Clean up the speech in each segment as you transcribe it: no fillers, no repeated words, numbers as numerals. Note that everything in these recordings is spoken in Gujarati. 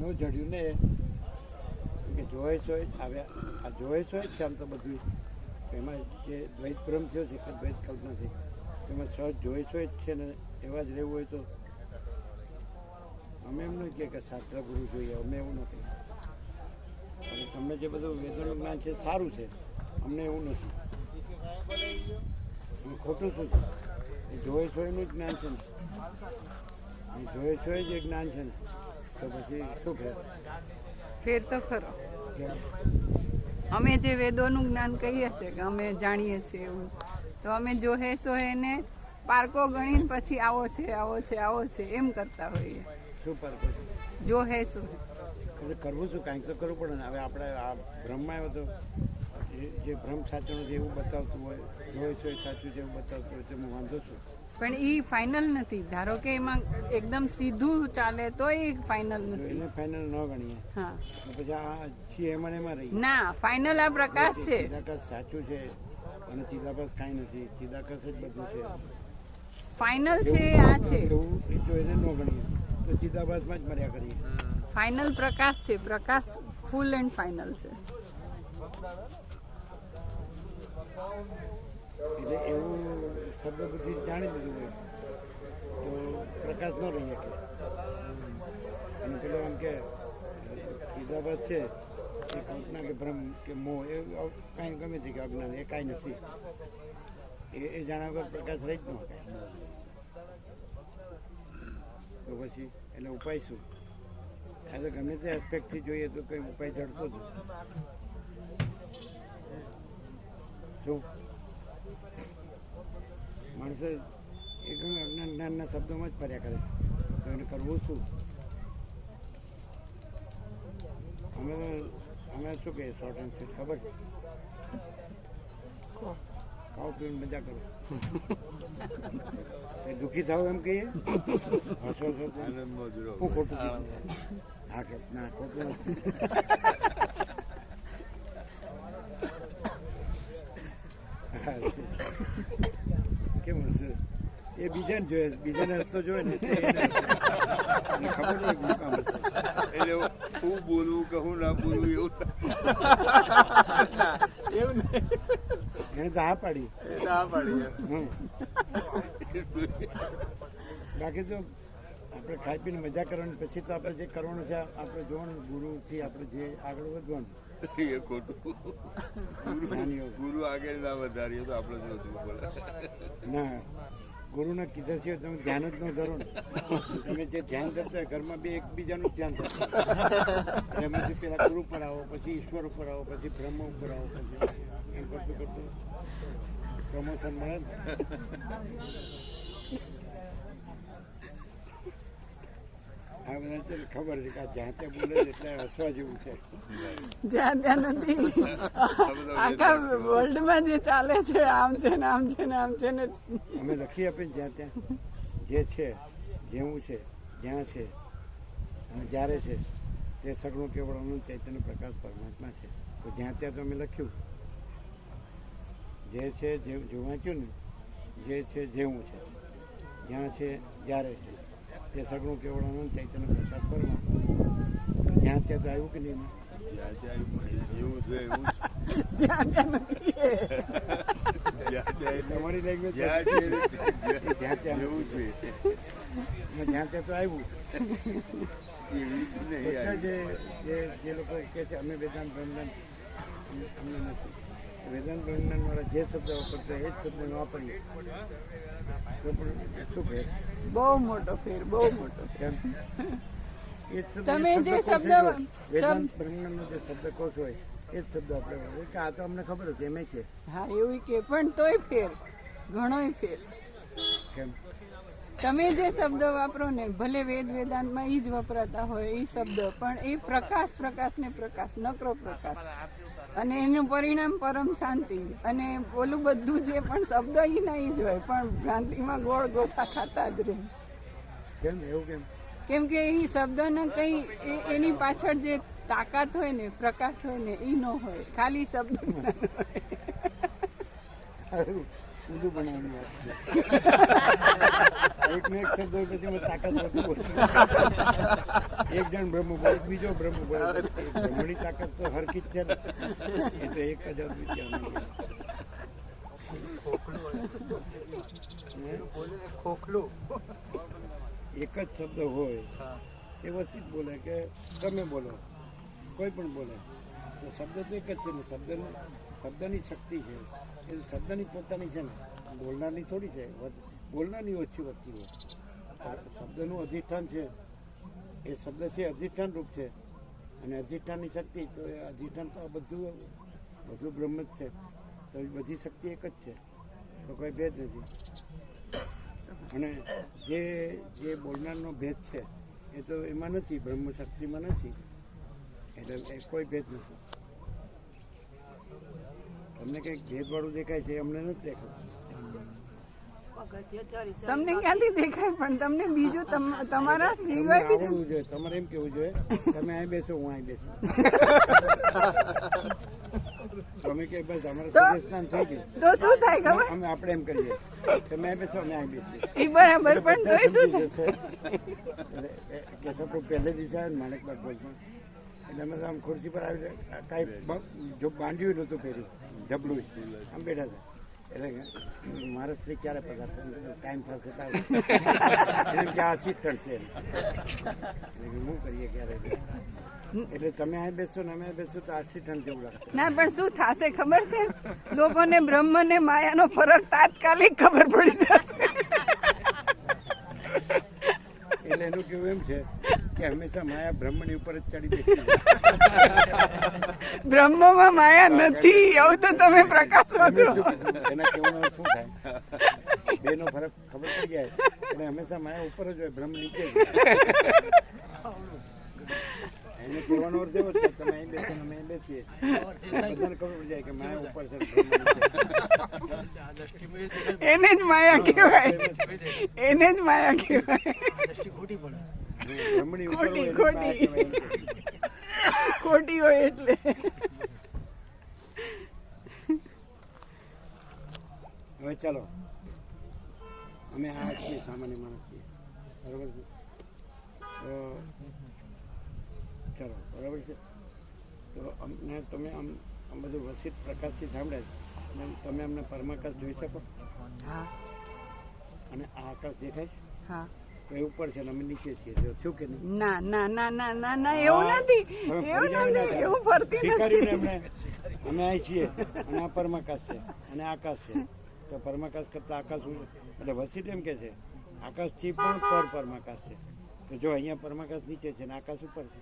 એનું જડ્યું ને કે જોઈશ હોય હવે આ જોઈશ હોય છે આમ તો બધું એમાં જે દ્વૈત બ્રહ્મ થયો છે કે દ્વૈત કલ્પના થઈ એમાં સહજ જોઈશ હોય જ છે ને એવા જ રહેવું હોય તો અમે એમ નહીં કે શાસ્ત્ર ગુરુ જોઈએ અમે એવું નથી. અને તમને જે બધું વેદોનું જ્ઞાન છે સારું છે, અમને એવું નથી. ખોટું શું છે? એ જોઈશ હોયનું જ જ્ઞાન છે ને, એ જોઈશ હોય જે જ્ઞાન છે ને તો પછી શું ફેર? ફેર તો ખરો. અમે જે વેદોનું જ્ઞાન કહીએ છીએ કે અમે જાણીએ છીએ એવું, તો અમે જોહે સોહેને પારકો ગણીને પછી આવો છે આવો છે આવો છે એમ કરતા હોઈએ. શું પારકો છે? જોહે સોહે કરવું શું? કાંઈક તો કરવું પડે ને. હવે આપણે આ બ્રહ્મમાં આવ્યો તો જે બ્રહ્મ સાચો નથી એવું બતાવતું હોય, જોઈશ હોય સાચું છે એવું બતાવતું હોય તેમાં વાંધો શું? પણ એ ફાઇનલ નથી. ધારો કે એમાં એકદમ સીધું ચાલે તો એ ફાઇનલ નથી. એને ફાઇનલ ન ગણીએ. હા, પછી આ છીએ એમાં રહી ના, ફાઇનલ આ પ્રકાશ છે. ચિદાકાશ સાચું છે અને ચિદાભાસ કાંઈ નથી, ચિદાકાશ જ બધું છે. ફાઇનલ છે આ છે. એવું જો એને ન ગણીએ તો ચિદાભાસમાં જ મર્યા કરીએ. ફાઇનલ પ્રકાશ છે. પ્રકાશ ફૂલ એન્ડ ફાઇનલ છે. એટલે એવું શબ્દ બુદ્ધિ જાણી લીધું હોય તો પ્રકાશ ન રહી શકે. અને પેલો એમ કે ચિદાભાસ છે એ કલ્પના કે ભ્રમ કે મોહ એ કાંઈ ગમે છે કે અજ્ઞાન એ કાંઈ નથી. એ જાણ્યા વગર પ્રકાશ રહી જ ન શકે. તો પછી એટલે ઉપાય શું? આ તો ગમે તે એસ્પેક્ટથી જોઈએ તો કંઈ ઉપાય જડતો જ શું? માણસો એકદમ અજ્ઞાન જ્ઞાનના શબ્દોમાં જ ફર્યા કરે તો એને કરવું શું? અમે શું કહીએ શોર્ટ એન્ડ સ્વીટ ખબર છે? ખાઓ પીને મજા કરો. દુઃખી થાવ એમ કહીએ? હસો હસો હું ખોટું હા કે ના ખોટું નથી. કેમ હશે? એ બીજાને જોઈએ, બીજાને રસ્તો જોયે ને ખબર નહીં કામ એટલે હું બોલવું કે હું ના બોલવું એવું નહીં. એને તો હા પાડી. બાકી તો આપણે ખાઈ પીને મજા કરવાની, પછી તો આપણે જે કરવાનું છે આપણે જોવાનું, ગુરુથી આપણે જે આગળ વધવાનું. એ ખોટું. ગુરુ આગળ ના વધારીએ તો આપણે જોતું પડે. ના, ગુરુને કીધા છે તમે ધ્યાન જ ન ધરો ને. તમે જે ધ્યાન કરતા હોય ઘરમાં બે એકબીજાનું ધ્યાન થશે. એમાંથી પેલા ગુરુ પર આવો, પછી ઈશ્વર ઉપર આવો, પછી બ્રહ્મ ઉપર આવો, પછી એમ કરતું કરતું પ્રમોશન મળે ને. આ બધા છે ખબર છે કે જ્યાં ત્યાં બોલે એટલે હસવા જેવું છે. જ્યાં ત્યાં નથી. આખા વર્લ્ડમાં જે ચાલે છે આમ છે ને આમ છે ને આમ છે ને. અમે લખી આપીને જ્યાં ત્યાં જે છે, જેવું છે, જ્યાં છે અને જ્યારે છે તે સગળું કેવળ અનંત ચૈતન્ય પ્રકાશ પરમાત્મા છે. તો જ્યાં ત્યાં તો અમે લખ્યું જે છે જે વાંચ્યું ને, જે છે જેવું છે, જ્યાં છે જ્યારે છે તે સગળું કેવળ અનંત ચૈતન્ય પ્રકાશ પરમાત્મા. તો જ્યાં ત્યાં તો આવ્યું કે નહીં? જેવું છે એવું જ્યાં ત્યાં નથી. તમારી લેંગ્વેજ જ્યાં ત્યાં એવું છે. જ્યાં ત્યાં તો આવ્યું. બધા જે લોકો કહે છે અમે વેદાંત બ્રહ્મજ્ઞાન, અમને નથી. વેદાંત બ્રહ્મજ્ઞાન વાળા જે શબ્દ વાપરતા એ જ શબ્દ વાપરીએ તો પણ શું ફેર? બહુ મોટો ફેર, બહુ મોટો ફેર. તમે જે શબ્દ વેદાંત બ્રહ્મજ્ઞાનનો જે શબ્દકોશ હોય એ જ શબ્દ આપણે વાપરીએ કે આ તો અમને ખબર હતી એમ કે. હા, એવું કે પણ તોય ફેર, ઘણોય ફેર. કેમ? તમે જે શબ્દ વાપરો ને, ભલે વેદ વેદાંતમાં એ જ વપરાતા હોય એ શબ્દ, પણ એ પ્રકાશ, પ્રકાશ ને પ્રકાશ, નકરો પ્રકાશ, અને એનું પરિણામ પરમ શાંતિ. અને ઓલું બધું જે પણ શબ્દ એ નહીં જ હોય, પણ ભ્રાંતિમાં ગોળ ગોથા ખાતા જ રહે. કેમ એવું? કેમ કે એ શબ્દને કઈ એની પાછળ જે તાકાત હોય ને, પ્રકાશ હોય ને, એ ન હોય, ખાલી શબ્દ. ઊંધું બનાવવાની વાત છે. એકનો એક શબ્દ હોય પછી એમાં તાકાત વધુ હોય. એક જણ બ્રહ્મ બોલે, બીજો બ્રહ્મ બોલે. બ્રહ્મની તાકાત તો હરકી જ છે ને. એ તો 1000 રૂપિયા ખોખલું એક જ શબ્દ હોય એ વસ્તુ જ બોલે કે તમે બોલો, કોઈ પણ બોલે તો શબ્દ તો એક જ છે ને. શબ્દની શક્તિ છે એ શબ્દની પોતાની છે ને, બોલનારની થોડી છે. બોલનારની ઓછી વધતી હોય. શબ્દનું અધિષ્ઠાન છે એ શબ્દ છે અધિષ્ઠાન રૂપ છે, અને અધિષ્ઠાનની શક્તિ તો એ અધિષ્ઠાન તો આ બધું બ્રહ્મ જ છે. તો એ બધી શક્તિ એક જ છે, તો કોઈ ભેદ નથી. અને જે બોલનારનો ભેદ છે એ તો એમાં નથી, બ્રહ્મ શક્તિમાં નથી, એટલે એ કોઈ ભેદ નથી. તમને કંઈક ભેદવાળું દેખાય છે, અમને નથી દેખાતું. તમને ક્યાંથી દેખાય? પણ તમને બીજું તમારા સિવાય બીજું આવડવું જોઈએ. તમારે એમ કેવું જોઈએ તમે અહીં બેસો, હું અહીં બેસું. તમે કે બસ અમારે સ્નાન થઈ ગયું તો શું થાય ખબર? અમે આપણે એમ કરીએ, તમે અહીં બેસો, અમે અહીં બેસીએ. એ બરાબર, પણ તોય શું થાય? કેશવપ્રભુ પહેલે દિવસે આવે ને માણેકબાગ ભોજમાં, એટલે અમે આમ ખુરશી પર આવી કાંઈ જો બાંધ્યું નહોતું પહેર્યું, ઢબલું આમ બેઠા હતા. એટલે મારા સ્ત્રી ક્યારે પગાર ટાઈમ થશે એટલે કે આ અસિસ્ટન્ટ છે, એટલે શું કરીએ ક્યારે. એટલે તમે અહીં બેસશો ને અમે બેસશું તો અસિસ્ટન્ટ જેવું લાગશે. ના, પણ શું થશે ખબર છે? લોકોને બ્રહ્મ ને માયાનો ફરક તાત્કાલિક ખબર પડી જશે. એટલે એનું કેવું એમ છે કે હંમેશા માયા બ્રહ્મની ઉપર જ ચડી બેસી. બ્રહ્મમાં માયા નથી, એવું તો તમે પ્રકાશો છો. એના કેવાનું શું થાય? બેનો ફરક ખબર પડી જાય. એટલે હંમેશા માયા ઉપર જ હોય, બ્રહ્મ નીચે જ. એને કહેવાનો અર્થ એવો છે તમે અહીં બેસો અમે અહીં બેસીએ, બધાને ખબર પડી જાય કે માયા ઉપર છે, એને જ માયા કહેવાય, એને જ માયા કહેવાય. બ્રહ્મની ઉપર હોય એને માયા કહેવાય. ખોટી હોય એટલે. હવે ચાલો, અમે આ છીએ સામાન્ય માણસ છીએ, બરાબર છે? તો ચાલો, બરાબર છે. તો અમને તમે આમ બધું વસિત પ્રકાશથી સાંભળે અને તમે અમને પરમાકાશ જોઈ શકો? હા અને આ આકાશ દેખાય છે? હા. તો એ ઉપર છે ને અમે નીચે છીએ, જો થયું કે નહીં? ના ના ના ના ના ના, એવું નથી, એવું નથી, એવું ફરતી સ્વીકાર્યું ને નથી. અમે અહીં છીએ અને આ પરમાકાશ છે અને આકાશ છે. તો પરમાકાશ કરતા આકાશ એટલે વસિત એમ કે છે આકાશથી પણ પરમાકાશ છે. તો જો અહીંયા પરમાકાશ નીચે છે ને આકાશ ઉપર છે.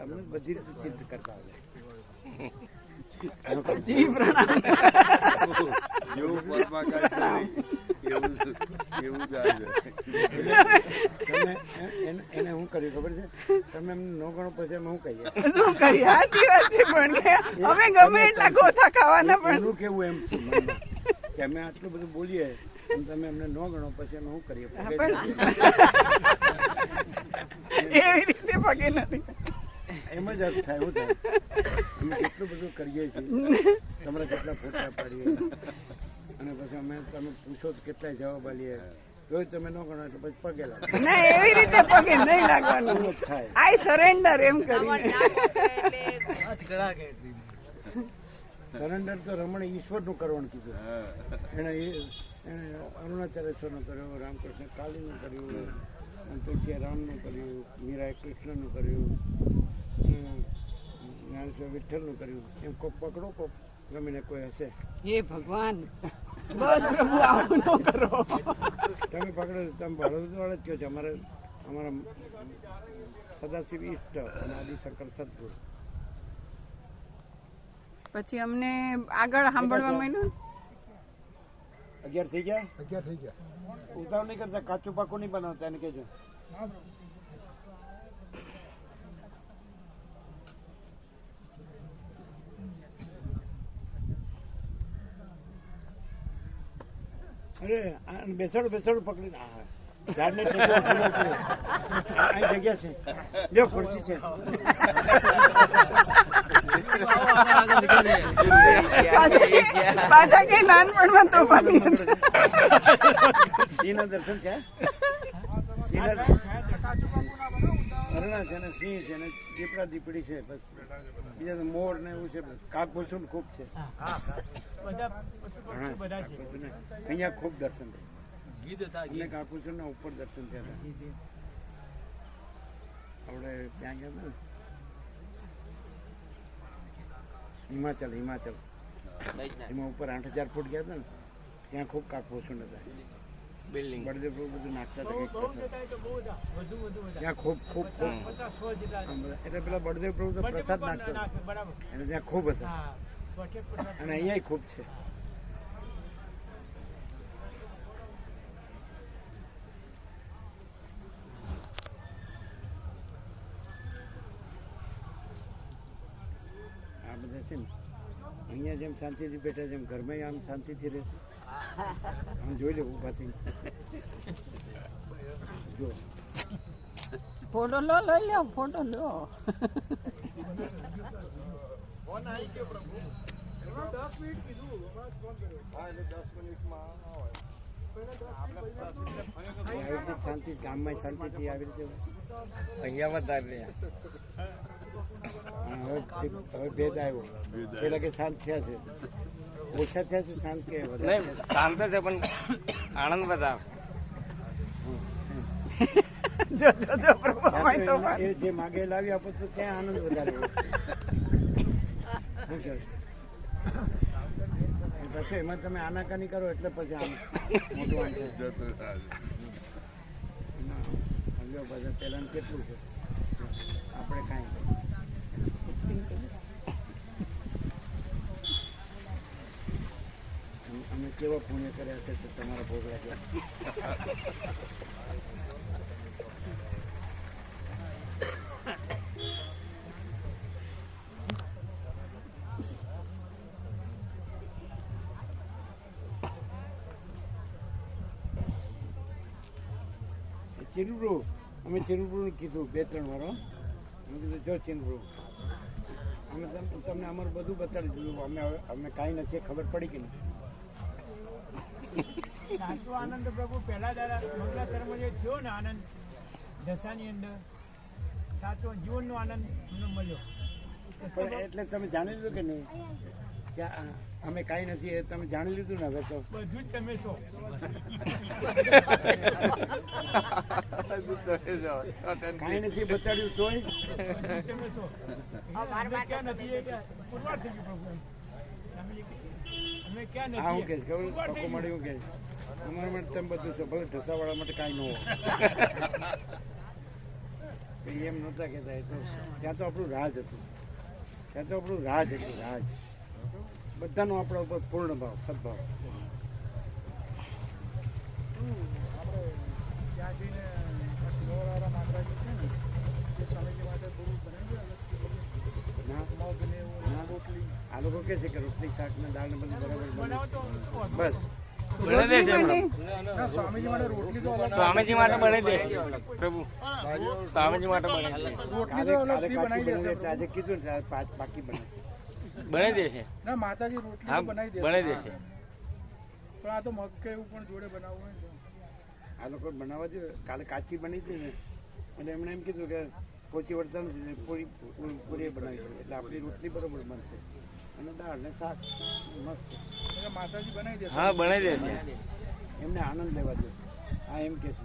અમને બધી રીતે સિદ્ધ કરતા આવે. જી પ્રણામ. જેવું પરમાકાશ છે એવું જ આવે. તમે એને શું કર્યું ખબર છે? તમે એમને ન ગણો પછી અમે શું કહીએ? શું કરીએ? સાચી વાત છે, પણ કે અમે ગમે એટલા ગોથા ખાવાના પણ એનું કેવું એમ છે મનમાં કે અમે આટલું બધું બોલીએ અને તમે અમને ન ગણો પછી અમે શું કરીએ? એવી રીતે પગે નથી. એમ જ અર્થ થાય. શું થાય? અમે કેટલું બધું કરીએ છીએ, તમારા કેટલા ફોટા પાડીએ અને પછી અમે તમે પૂછો તો કેટલાય જવાબ આલીએ, તોય તમે ન ગણો એટલે પછી પગે લાગે. ના, એવી રીતે પગે નહીં લાગવાનું. એમ જ થાય. આઈ સરેન્ડર એમ કરીને. સરેન્ડર તો રમણે ઈશ્વરનું કરવાનું કીધું. એણે અરુણાચલેશ્વરનું કર્યું, રામકૃષ્ણ કાલીનું કર્યું, તુલસીએ રામનું કર્યું, મીરાએ કૃષ્ણનું કર્યું, જ્ઞાનેશ્વર વિઠ્ઠલનું કર્યું. એમ કોક પકડો, કોક ગમીને કોઈ હશે. હે ભગવાન, બસ પ્રભુ આવું ન કરો. તમે પકડો, તમે ભરોસવાળા જ કહો છો. અમારા સદાશિવ ઈષ્ટ અને આદિશંકર સદગુરુ. પછી અમને આગળ સાંભળવા માંડ્યું. 11 થઈ ગયા? 11 થઈ ગયા. ઉતાવળ નહીં કરતા, કાચું પાકું નહીં બનાવતા એને કહેજો. અરે બેસાડું પકડીને. હા, ઝાડને અહીં જગ્યા છે, જો ખુરશી છે. પાછા કે નાનપણમાં તોફાની હતા. સિંહના દર્શન છે હરણા છે ને સિંહ છે ને દીપડા દીપડી છે બસ બીજા તો મોર ને એવું છે કાગભૂસુંડ ખૂબ છે અહીંયા ખૂબ દર્શન થયા અમને કાગભૂસુંડ ના ઉપર દર્શન થયા હતા આપણે ત્યાં ગયા હતા ને હિમાચલ એમાં ઉપર 8,000 ફૂટ ગયા હતા ને ત્યાં ખૂબ કાગભૂસુંડ હતા બિલ્ડિંગ બળદેવ પ્રભુ બધું નાખતા હતા ત્યાં ખૂબ એટલે પેલા બળદેવ પ્રભુ તો પ્રસાદ નાખતા અને ત્યાં ખૂબ હતા અને અહીંયા ખૂબ છે આ બધા છે ને અહીંયા જેમ શાંતિથી બેઠા છે એમ ઘરમાં આમ શાંતિથી રહે આમ જોઈ લે ઉભા થઈ જો ફોટો લો લઈ લો ફોટો લો. આવી રીતે શાંતિ ગામમાં શાંતિથી આવી રીતે અહીંયા વધારે હવે ભેદ આવ્યો પેલા કે શાંત થયા છે ઓછા થયા છે શાંત કે વધારે નહીં શાંત છે પણ આનંદ બધા એ જે માગે લાવી આપો તો ત્યાં આનંદ વધારે હોય. શું કહે પછી એમાં તમે આનાકાની કરો એટલે પછી આમ મોટું આમ થાય. બધા પહેલાં કેટલું છે આપણે કાંઈ અમે કેવા પુણ્ય કર્યા છે તમારા ભોગવા ગયા. ચીનપ્રભુ અમે ચીનપ્રભુને કીધું 2-3 વાર અમે કીધું જો ચીનપ્રભુ અમે તમને અમારું બધું બતાડી દીધું અમે કાંઈ નથી ખબર પડી કે નહીં. સાચો આનંદ પ્રભુ પહેલા દાડા મંગલાચરણમાં જે થયો ને આનંદ દશાની અંદર સાચો જીવનનો આનંદ અમને મળ્યો. પણ એટલે તમે જાણી લીધું કે નહીં કે અમે કાંઈ નથી એ તમે જાણી લીધું ને હવે તો બધું જ તમે છો. કાંઈ નથી બતાડ્યું તોય તમે છો અમે ક્યાં નથી એ પુરવાર થઈ ગયું પ્રભુ. અમે ક્યાં હા હું નથી કહીશ ખબર પક્કો મળી હું કહીશ અમારા માટે તમે બધું છો ભલે ઢસાવાળા માટે કાંઈ ન હોય એમ નહોતા કહેતા એ તો ત્યાં તો આપણું રાજ હતું રાજ બધાનો આપણા ઉપર પૂર્ણ ભાવ સદભાવ. ત્યાં જઈને સિંહોવાળા મહારાજ છે ને તે સ્વામીજી માટે પૂરું ના રોટલી આ લોકો કહે છે કે રોટલી શાક ને દાળ ને બધું બરાબર બસ સ્વામીજી માટે રોટલી તો સ્વામીજી માટે બનાવી દે પ્રભુ સ્વામીજી માટે બનાવી દે કાલે કાચી બની એટલે આજે કીધું ને પાકી બનાવી દે છે ના માતાજી રોટલી હા તો બનાવી દે બનાવી દે છે પણ આ તો મગ કે એવું પણ જોડે બનાવવું હોય ને આ લોકો બનાવવા દે કાલે કાચી બની હતી ને એટલે એમણે એમ કીધું કે પોચી વળતા નથી પૂરી બનાવી છે એટલે આપણી રોટલી બરોબર બનશે અને દાળ ને શાક મસ્ત એટલે માતાજી બનાવી દે. હા બનાવી દે છે એમને આનંદ લેવા દે. આ એમ કે છે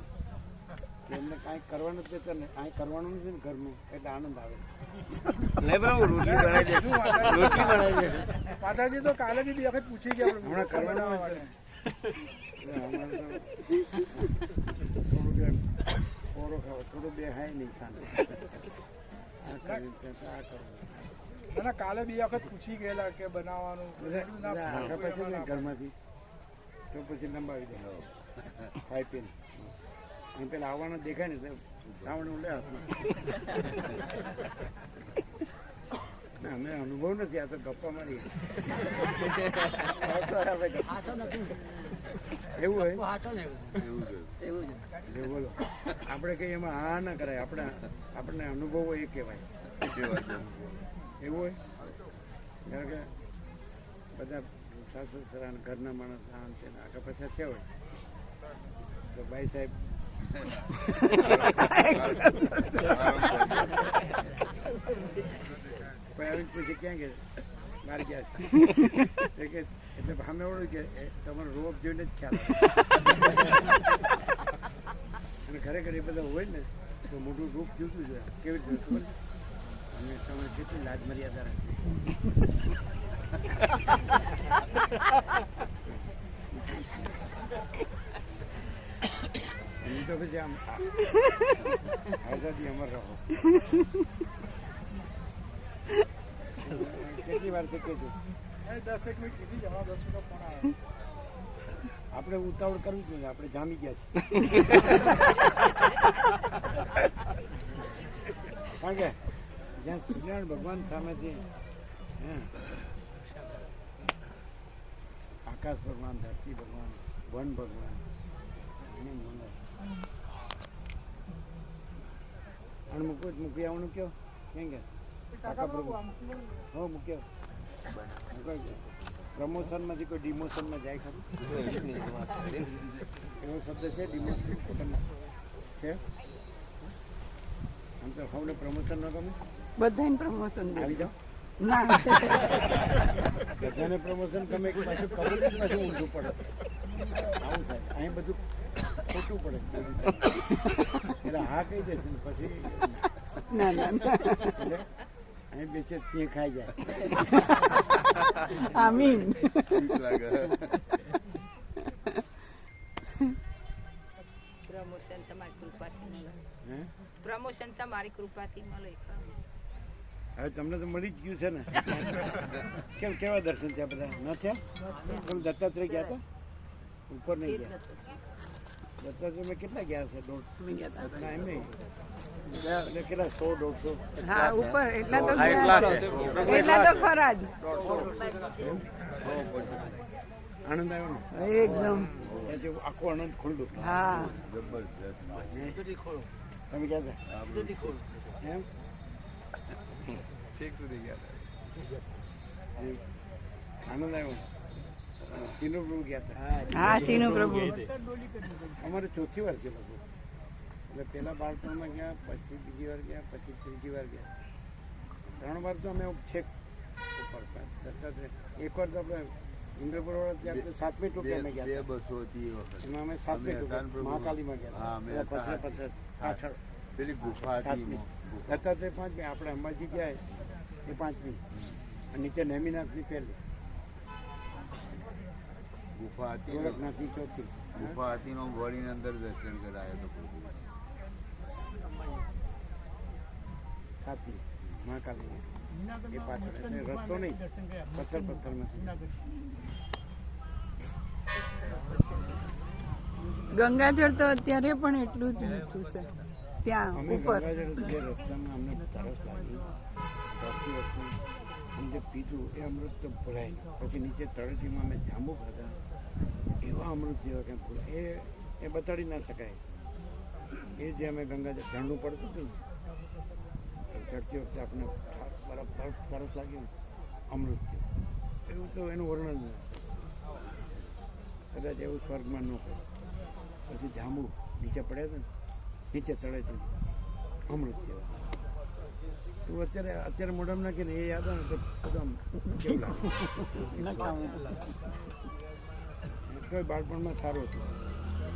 કે એમને કાંઈ કરવાનું જ નથી ને કાંઈ કરવાનું નથી ને ઘરનું એટલે આનંદ આવે. નહીં પ્રભુ રોટલી બનાવી દે છે રોટલી બનાવી દે છે માતાજી તો કાલે બી વખત પૂછી ગયા આપણે હમણાં કરવાનું હોય છે. અમારે તો થોડું કે પોરો ખાવો થોડું બે હાય નહીં ખાને આ કરી આ કરવું ના કાલે બી વખત પૂછી ગયેલા કે બનાવવાનું બધા આખા પછી ને ઘરમાંથી તો પછી લંબાવી દે ખાઈ પીને અને પેલા આવવાનો દેખાય ને રાવણ લે હાથમાં. ના અમે અનુભવ નથી આ તો ગપ્પા મારી એવું હોય બોલો આપણે કઈ એમાં હા ના કરાય આપણને અનુભવ હોય એ કહેવાય એવું હોય કારણ કે બધા સાસુ સસરા અને ઘરના માણસ આમ છે ને આગળ પાછા છે હોય તો ભાઈ સાહેબ કોઈ આવીને પૂછે ક્યાં ગયા બહાર ગયા છે કે એટલે સામે વળું કે તમારો રોપ જોઈને જ ખ્યાલ આવે અને ખરેખર એ બધા હોય ને તો મોટું રૂપ જુદું જ હોય કેવી રીતે ખબર અને તમે કેટલી લાજ મર્યાદા રાખી તો પછી આમ આઝાદી અમર રહો કેટલી વાર તો કહેજો 10 મિનિટ કીધી જવા 10 મિનિટ ફોન આવે આપણે ઉતાવળ કરવી જ નહીં આપણે જામી ગયા છે કારણ કે જ્યાં સૂર્યનારાયણ ભગવાન સામેથી આકાશ ભગવાન ધરતી ભગવાન વન ભગવાન એની મને અને મૂકી આવવાનું કયો કેમ કે કાકા પ્રભુ હો મૂક્યો પ્રમોશનમાંથી કોઈ ડિમોશનમાં જાય ખરું એવો શબ્દ છે ડિમોશન છે આમ તો સૌને પ્રમોશન ન ગમે બધાને પ્રમોશન આવી જાઓ ના બધાને પ્રમોશન ગમે કે પાછું કરવું જ પાછું ઊંધું પડે આવું થાય અહીં બધું ખોટું પડે એટલે હા કહી દે છે પછી ના ના એટલે અહીં બેસે સિંહ ખાઈ જાય આમીન પ્રમોશન તમારી કૃપાથી મળે હે પ્રમોશન તમારી કૃપાથી મળે હવે તમને તો મળી જ ગયું છે ને કેમ કેવા દર્શન થયા બધા ન થયા પેલું દત્તાત્રેય ગયા હતા ઉપર નહીં ગયા દત્તાત્રેય મેં કેટલા ગયા છે ના એમ નહીં એટલે કેટલા 100-150 હા ઉપર એટલા તો ગયા છે. એટલા તો ખરા જ આનંદ આવ્યો ને એકદમ ત્યાંથી આખું આનંદ ખુલ્લું હા જબરદસ્ત તમે ગયા હતા એમ ઠીક સુધી ગયા એમ. આનંદ આવ્યો તીનો પ્રભુ ગયા હતા હા ચીનુ પ્રભુ અમારે ચોથી વાર છે લોકો એટલે પહેલા બાળપણમાં ગયા પછી બીજી વાર ગયા પછી ત્રીજી વાર ગયા 3 વાર તો અમે છેક ઉપર દત્તાત્રેય એક વાર તો આપણે ઇન્દ્રપુર વાળા ત્યારે તો 7મી ટોપી અમે ગયા હતા. બસો હતી એ વખત એમાં અમે 7મી ટોપી મહાકાલીમાં ગયા હા, હતા અમે પેલા પછાડ પાછળ પેલી ગુફા હતી 7મી દત્તાત્રેય 5મી આપણે અંબાજી ગયા એ 5મી અને નીચે નેમિનાથની પહેલી ગુફા હતી ને, ગોરખનાથની ચોથી ગુફા હતી નો વળીને અંદર દર્શન કરાયા તો 7મી મહાકાલીમાં એ પાછળ એટલે રસ્તો નહીં પથ્થર નથી ગંગાજળ તો અત્યારે પણ એટલું જ મીઠું છે ત્યાં અમે ઉપર ગંગાજળ જે રસ્તામાં અમને તરસ લાગી તરતી વખતે અમે જે પીધું એ અમૃત તો ભરાય નહીં. પછી નીચે તળેટીમાં અમે જાંબુ ખાધા એવા અમૃત જેવા ક્યાં ભૂલાય એ બતાડી ના શકાય એ જે અમે ગંગાજળ ઝાંડું પડતું હતું ને ચડતી વખતે આપણે બરફ તરસ લાગ્યું ને અમૃત થયું એવું તો એનું વર્ણન ના કદાચ એવું સ્વર્ગમાં ન કરે પછી જાંબુ નીચે પડ્યા હતા ને નીચે તળેટી અમૃત જેવા તું અત્યારે મોઢામાં નાખીને એ યાદ આવે ને તો બધું કેવું લાગે તો બાળપણમાં સારું હતું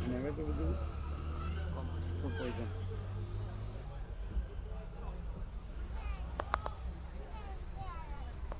અને હવે તો બધું પોઈઝન